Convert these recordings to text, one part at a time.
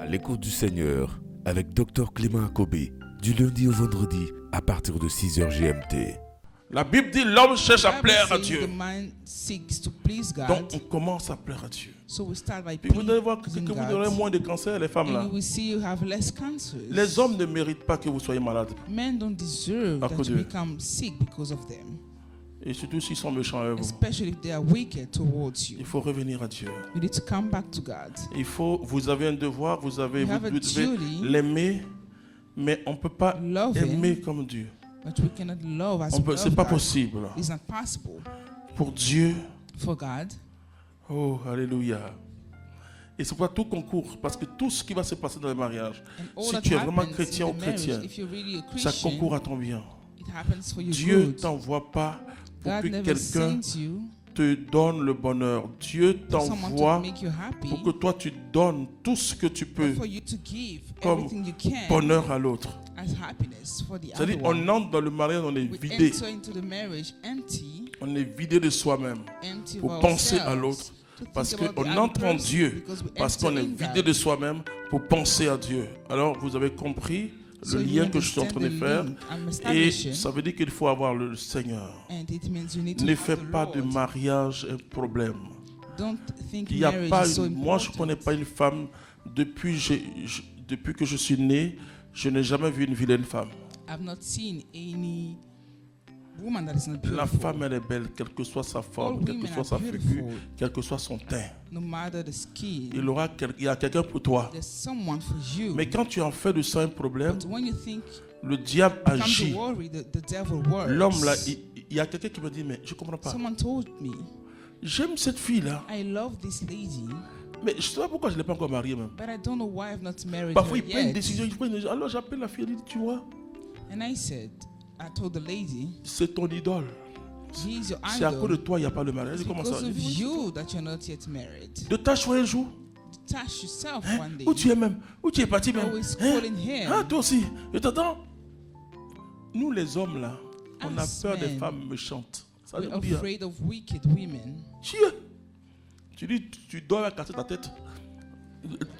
l'écoute du Seigneur avec Dr Clément Akobé, du lundi au vendredi à partir de 6h GMT. La Bible dit l'homme cherche à plaire à Dieu. The man seeks to please God. Donc on commence à plaire à Dieu. So we start by Puis vous allez voir que pleasing vous God. aurez moins de cancer, les femmes là. And you will see you have less cancers. Les hommes ne méritent pas que vous soyez malade. Men don't deserve À that cause you d'eux. become sick because of them. Et surtout s'ils sont méchants avec vous. Especially if they are wicked towards you. Il faut revenir à Dieu. You need to come back to God. Vous avez un devoir, vous You have a devez duty. l'aimer, mais on ne peut pas Love aimer him, comme Dieu. but we cannot love as we C'est love pas God. possible. It's not possible Pour Dieu, for God. oh, alléluia. Et c'est pourquoi tout concourt, parce que tout ce qui va se passer dans le mariage, And all si that tu es vraiment happens chrétien in ou the marriage, chrétienne, if you're really a ça Christian, concourt à ton bien. it happens for your Dieu ne good. t'envoie pas pour God que never quelqu'un sends you te donne le bonheur. Dieu for someone to t'envoie make you happy, pour que toi tu donnes tout ce que tu peux but for you to give comme everything you can bonheur à l'autre. as happiness for the other C'est-à-dire, one. on entre dans le mariage, on est We vidé. enter into the marriage empty On est vidé de soi-même of pour penser à ourselves, l'autre. to think Parce about the qu'on other entre en person, Dieu, because we parce qu'on enter est in vidé God. de soi-même pour penser à Dieu. Alors, vous avez compris So le you lien que je suis en train de understand the faire. link I'm Et establishing, ça veut dire qu'il faut avoir le Seigneur. and it means you need to Ne have fais the pas Lord. de mariage un problème. Don't think Il n'y a marriage pas is so moi, je ne important. connais pas une femme, depuis que je suis né, je n'ai jamais vu une vilaine femme. I've not seen any woman that is not La beautiful. femme, elle est belle, quelle que soit sa All forme, quelle que women soit sa are figure, beautiful, quel que soit son teint. no matter the skin. Il y a quelqu'un pour toi. There's someone for you. Mais quand tu en fais de ça un problème, But when you think le diable come agit. to worry, the devil works. L'homme là, il y a quelqu'un qui me dit, mais je ne comprends pas. Someone told me, J'aime cette fille-là, I love this lady, mais je ne sais pas pourquoi je ne l'ai pas encore mariée même. but I don't know why I've not married Parfois, her il prend une yet. décision, alors j'appelle la fille, elle dit, tu vois, And I told the lady, c'est ton idole. he's your C'est à cause de idol. toi, il n'y a pas le mariage. It's Elle dit, comment ça? because Je of dis, you that you're not yet married. de tâche un jour. Detach yourself Hein? one day. Où tu es même? Où tu es parti même? Always Hein? calling him. Ah, toi aussi. Je t'attends. Nous, les hommes, là, on a As peur des men, femmes méchantes. Ça We're veut dire, afraid of wicked women. tu dis, tu dois la casser ta tête.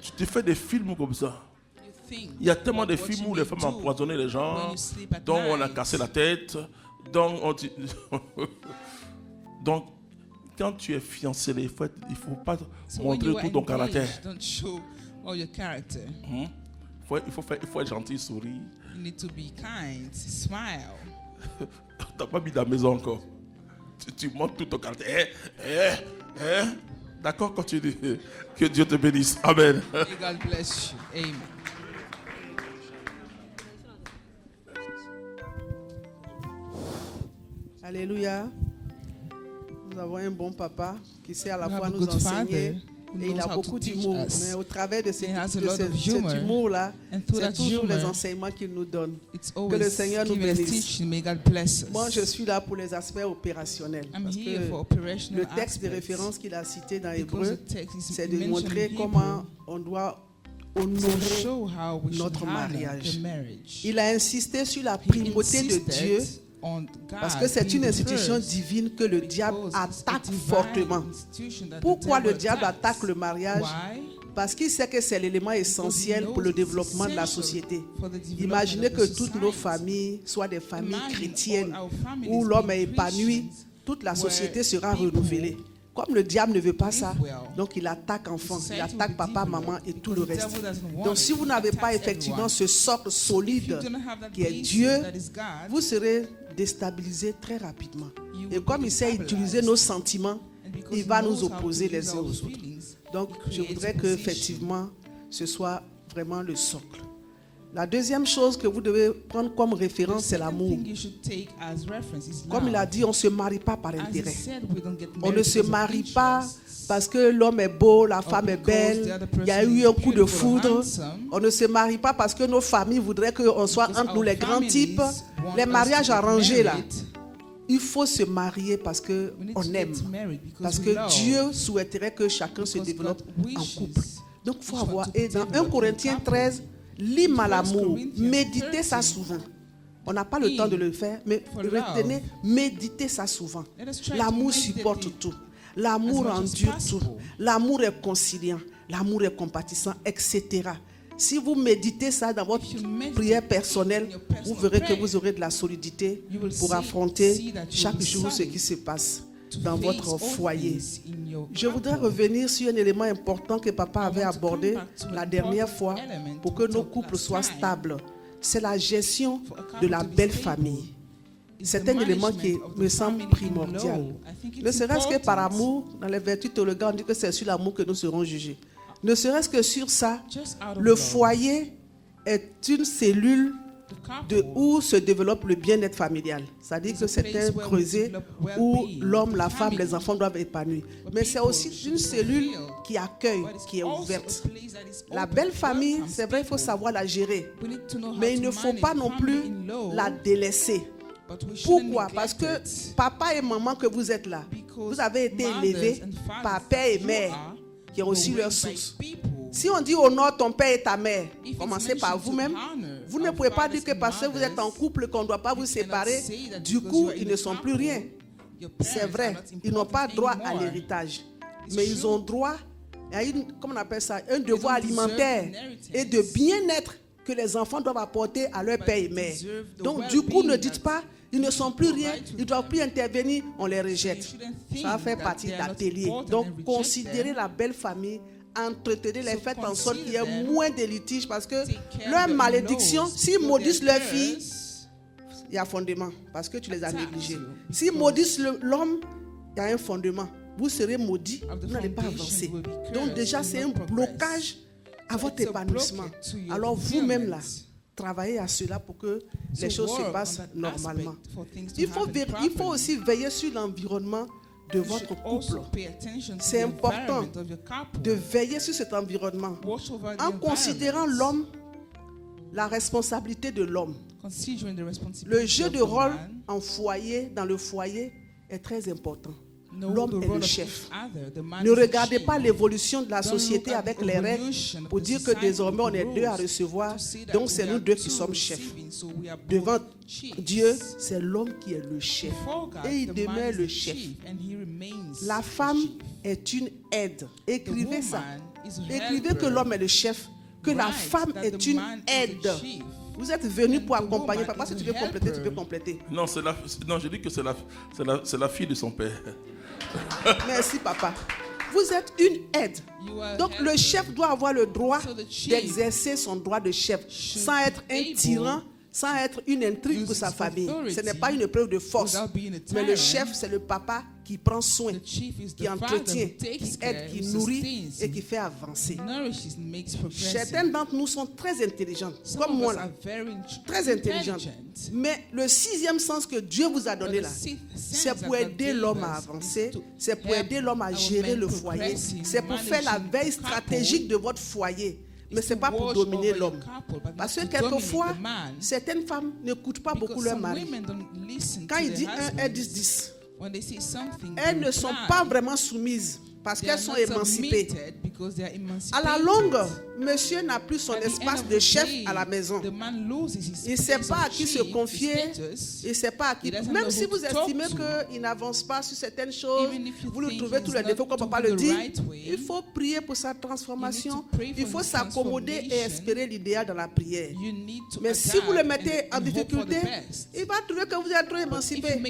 Tu te fais des films comme ça. You think Il y a tellement de what films you où les may femmes do empoisonnaient les when gens, you sleep at dont on a night. cassé la tête, dont on... Donc, quand tu es fiancé, il faut pas So when montrer you are tout ton engaged, caractère. don't show all your character. Il faut être gentil, sourire. You need to be kind, smile. Tu n'as pas mis dans la maison encore. Tu montres tout ton caractère. D'accord, continue. Que Dieu te bénisse. Amen. May God bless you. Amen. Alléluia. Nous avons un bon papa qui sait à la We fois have a nous good enseigner. father who Et il knows a how to beaucoup teach d'humour. us. Mais au travers de, He has a lot of humor. cet humour-là, And through c'est that toujours les humor, enseignements qu'il nous donne. It's le always Seigneur nous give us bénisse. teaching. May God bless us. Moi, je suis là pour les aspects opérationnels. I'm Parce here for que operational le texte de aspects. référence qu'il a cité dans Because Hébreu, the text is c'est de mentioned montrer in comment Hebrew on doit to honorer show how we should notre honor mariage. the marriage. Il a insisté sur la He primauté de insisted Dieu on parce God que c'est being une the institution first, divine que le diable because it's a attaque divine fortement. institution that the Pourquoi le devil diable attacks. attaque le mariage? Why? Parce qu'il sait que c'est l'élément essentiel pour le développement de la société. Imaginez que toutes nos familles soient des familles chrétiennes où l'homme est épanoui, toute la société sera renouvelée. Comme le diable ne veut pas ça, donc il attaque enfants, il attaque papa, maman et tout le reste. Donc si vous n'avez pas effectivement ce socle solide qui est Dieu, vous serez déstabilisé très rapidement. Et comme il sait utiliser nos sentiments, il va nous opposer les uns aux autres. Donc je voudrais que effectivement ce soit vraiment le socle. La deuxième chose que vous devez prendre comme référence, c'est l'amour. Comme il a dit, on ne se marie pas par intérêt. On ne se marie pas parce que l'homme est beau, la femme est belle, il y a eu un coup de foudre. On ne se marie pas parce que nos familles voudraient qu'on soit entre nous les grands types. Les mariages arrangés là. Il faut se marier parce qu'on aime. Parce que Dieu souhaiterait que chacun se développe en couple. Donc il faut avoir. Et dans 1 Corinthiens 13, l'hymne à l'amour, méditez ça souvent. On n'a pas le temps de le faire, mais retenez, méditez ça souvent. L'amour supporte tout. L'amour endure tout. L'amour est conciliant. L'amour est compatissant, etc. Si vous méditez ça dans votre prière personnelle, vous verrez que vous aurez de la solidité pour affronter chaque jour ce qui se passe dans votre foyer. Je voudrais revenir sur un élément important que papa avait abordé la dernière fois pour que nos couples soient stables. C'est la gestion de la belle famille. C'est un élément qui me semble primordial. Ne serait-ce que par amour, dans les vertus théologiques, on dit que c'est sur l'amour que nous serons jugés. Ne serait-ce que sur ça, le foyer est une cellule où se développe le bien-être familial. C'est-à-dire que c'est un creuset où l'homme, la femme, les enfants doivent épanouir. Mais c'est aussi une cellule qui accueille, qui est ouverte. La belle famille, c'est vrai, il faut savoir la gérer. Mais il ne faut pas non plus la délaisser. Pourquoi? Parce que papa et maman que vous êtes là, vous avez été élevés par père et mère qui ont aussi leur source. Si on dit honore ton père et ta mère, commencez par vous-même. Vous ne pouvez pas dire que parce que vous êtes en couple qu'on ne doit pas vous séparer. Du coup, ils ne sont plus rien. C'est vrai, ils n'ont pas droit à l'héritage. Mais ils ont droit à comment on appelle ça, un devoir alimentaire et de bien-être que les enfants doivent apporter à leur père et mère. Donc du coup, ne dites pas, ils ne sont plus rien, ils ne doivent plus intervenir, on les rejette. Ça fait partie d'atelier. Donc considérez la belle famille, entretenez-les, faites en sorte qu'il y ait moins de litiges parce que leur malédiction, s'ils maudissent leur fille, il y a fondement parce que tu les as négligés. S'ils maudissent l'homme, il y a un fondement. Vous serez maudits, vous n'allez pas avancer. Donc déjà, c'est un blocage à votre épanouissement. Alors vous-même là, travaillez à cela pour que les choses se passent normalement. Il faut aussi veiller sur l'environnement de votre couple. C'est important de veiller sur cet environnement en considérant l'homme, la responsabilité de l'homme. Le jeu de rôle en foyer, dans le foyer, est très important. L'homme est le chef. Ne regardez pas l'évolution de la société avec les règles pour dire que désormais on est deux à recevoir, donc c'est nous deux qui sommes chefs. Devant Dieu, c'est l'homme qui est le chef et il demeure le chef. La femme est une aide. Écrivez ça. Écrivez que l'homme est le chef, que la femme est une aide. Vous êtes venu pour accompagner. Papa, si tu veux compléter, tu peux compléter. Non, je dis que c'est la fille de son père. Merci, papa. Vous êtes une aide. Donc, le chef doit avoir le droit d'exercer son droit de chef sans être un tyran, sans être une intrigue pour sa famille. Ce n'est pas une preuve de force. Mais le chef, c'est le papa qui prend soin, qui entretient, qui aide, qui nourrit et qui fait avancer. Certains d'entre nous sont très intelligents, comme moi là, très intelligents. Mais le sixième sens que Dieu vous a donné là, c'est pour aider l'homme à avancer, c'est pour aider l'homme à gérer le foyer, c'est pour faire la veille stratégique de votre foyer. Mais ce n'est pas pour dominer l'homme. Parce que quelquefois, certaines femmes n'écoutent pas beaucoup leur mari. Quand il dit 1, elles disent 10. Elles ne sont pas vraiment soumises parce qu'elles sont émancipées. À la longue, monsieur n'a plus son espace de chef à la maison. Il ne sait pas à qui se confier. Il ne sait pas à qui. Même si vous estimez qu'il n'avance pas sur certaines choses, vous lui trouvez tous les défauts, comme papa le dit, il faut prier pour sa transformation. Il faut s'accommoder et espérer l'idéal dans la prière. Mais si vous le mettez en difficulté, il va trouver que vous êtes trop émancipé.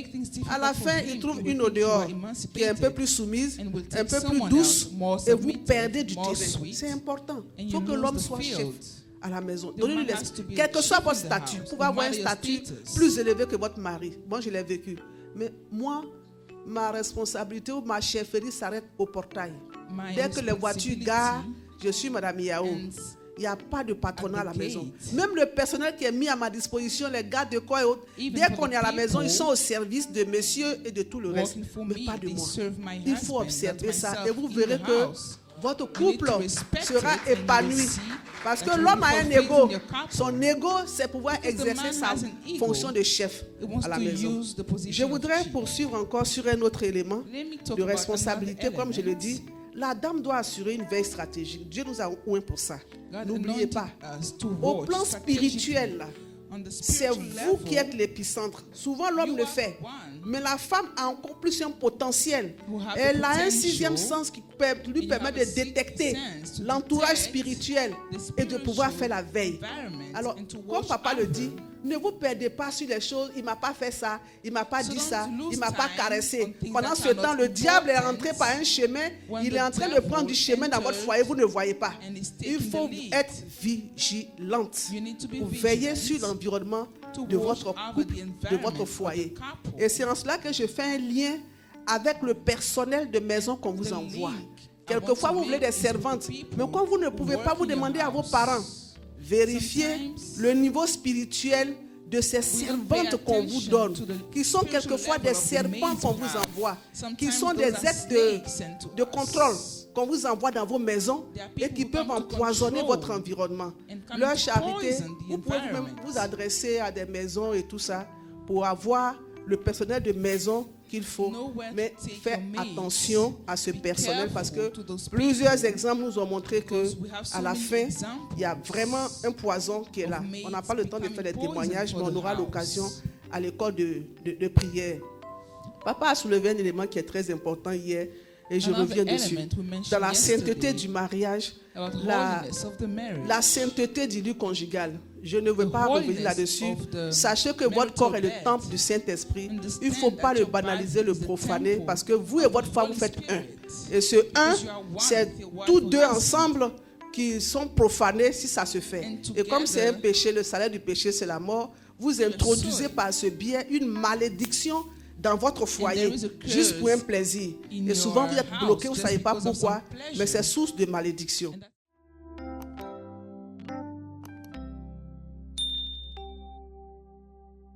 À la fin, il trouve une au dehors qui est un peu plus soumise, un peu plus douce, et vous perdez du terrain. C'est important. Il faut que l'homme soit chef à la maison. Donnez-lui l'esprit. Quel que soit votre statut, vous pouvez avoir un statut plus élevé que votre mari. Moi, je l'ai vécu. Mais moi, ma responsabilité ou ma chefferie s'arrête au portail. Dès que les voitures garent, je suis Madame Yao. Il n'y a pas de patronat à la maison. Même le personnel qui est mis à ma disposition, les gardes de corps et autres, dès qu'on est à la maison, ils sont au service de monsieur et de tout le reste. Mais pas de moi. Il faut observer ça et vous verrez que votre couple sera épanoui. Parce que l'homme a un ego. Son ego, c'est pouvoir exercer sa fonction de chef à la maison. Je voudrais poursuivre encore sur un autre élément de responsabilité, comme je le dis. La dame doit assurer une veille stratégique. Dieu nous a oint pour ça. N'oubliez pas. Au plan spirituel, c'est vous qui êtes l'épicentre. Souvent, l'homme le fait. Mais la femme a encore plus un potentiel. Elle a un sixième sens qui lui permet de détecter l'entourage spirituel et de pouvoir faire la veille. Alors, comme papa le dit, ne vous perdez pas sur les choses. Il ne m'a pas fait ça, il ne m'a pas dit ça, il ne m'a pas caressé. Pendant ce temps, le diable est rentré par un chemin. Il est en train de prendre du chemin dans votre foyer. Vous ne voyez pas. Il faut être vigilante pour veiller sur l'environnement de votre couple, de votre foyer. Et c'est en cela que je fais un lien avec le personnel de maison qu'on vous envoie. Quelquefois, vous voulez des servantes, mais quand vous ne pouvez pas, vous demander à vos parents. Vérifiez le niveau spirituel de ces servantes qu'on vous donne, qui sont quelquefois des serpents qu'on vous envoie, qui sont des êtres de contrôle qu'on vous envoie dans vos maisons et qui peuvent empoisonner votre environnement. Leur charité, vous pouvez même vous adresser à des maisons et tout ça pour avoir le personnel de maison qu'il faut, mais faire attention à ce personnel parce que plusieurs exemples nous ont montré que à la fin, il y a vraiment un poison qui est là. On n'a pas le temps de faire des témoignages, mais on aura l'occasion à l'école de prière. Papa a soulevé un élément qui est très important hier et je reviens dessus. Dans la sainteté du mariage, la sainteté du lit conjugal. Je ne veux pas revenir là-dessus. Sachez que votre corps est le temple du Saint-Esprit. Il ne faut pas le banaliser, le profaner, parce que vous et votre femme, vous faites un. Et ce un, c'est tous deux ensemble qui sont profanés si ça se fait. Et comme c'est un péché, le salaire du péché, c'est la mort, vous introduisez par ce biais une malédiction dans votre foyer, juste pour un plaisir. Et souvent, vous êtes bloqué, vous ne savez pas pourquoi, mais c'est source de malédiction.